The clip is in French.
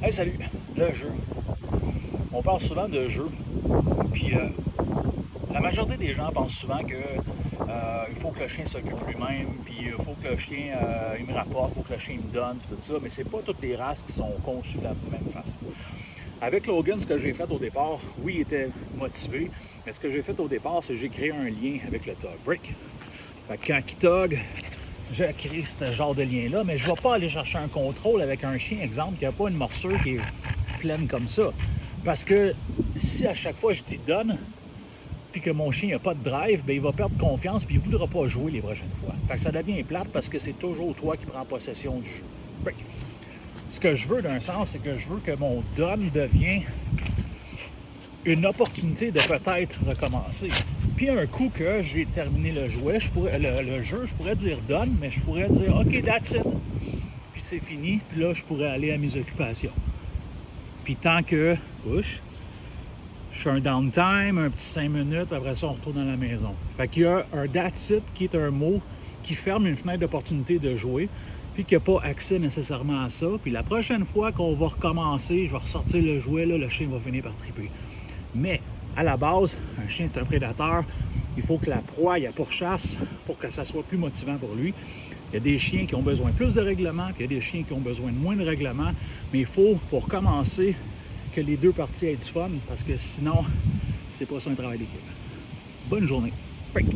Hey, salut! Le jeu. On parle souvent de jeu, puis la majorité des gens pensent souvent que il faut que le chien s'occupe lui-même, puis il faut que le chien il me rapporte, il faut que le chien me donne, puis tout ça, mais c'est pas toutes les races qui sont conçues de la même façon. Avec Logan, ce que j'ai fait au départ, oui, il était motivé, mais ce que j'ai fait au départ, c'est que j'ai créé un lien avec le Tug Break. Fait que quand il tug, je crée ce genre de lien-là, mais je ne vais pas aller chercher un contrôle avec un chien, exemple, qui n'a pas une morsure qui est pleine comme ça. Parce que si à chaque fois je t'y donne, puis que mon chien n'a pas de drive, bien, il va perdre confiance puis il ne voudra pas jouer les prochaines fois. Fait que ça devient plate parce que c'est toujours toi qui prends possession du jeu. Break. Ce que je veux d'un sens, c'est que je veux que mon donne devienne une opportunité de peut-être recommencer. Puis un coup que j'ai terminé le jeu, je pourrais dire done, mais je pourrais dire OK, that's it. Puis c'est fini, puis là, je pourrais aller à mes occupations. Puis tant que, push, je fais un downtime, un petit 5 minutes, puis après ça, on retourne dans la maison. Fait qu'il y a un that's it qui est un mot qui ferme une fenêtre d'opportunité de jouer, puis qui n'a pas accès nécessairement à ça. Puis la prochaine fois qu'on va recommencer, je vais ressortir le jouet, là, le chien va finir par triper. Mais à la base, un chien, c'est un prédateur. Il faut que la proie, il pourchasse pour que ça soit plus motivant pour lui. Il y a des chiens qui ont besoin de plus de règlement, puis il y a des chiens qui ont besoin de moins de règlement. Mais il faut, pour commencer, que les deux parties aient du fun, parce que sinon, c'est pas ça un travail d'équipe. Bonne journée. Break.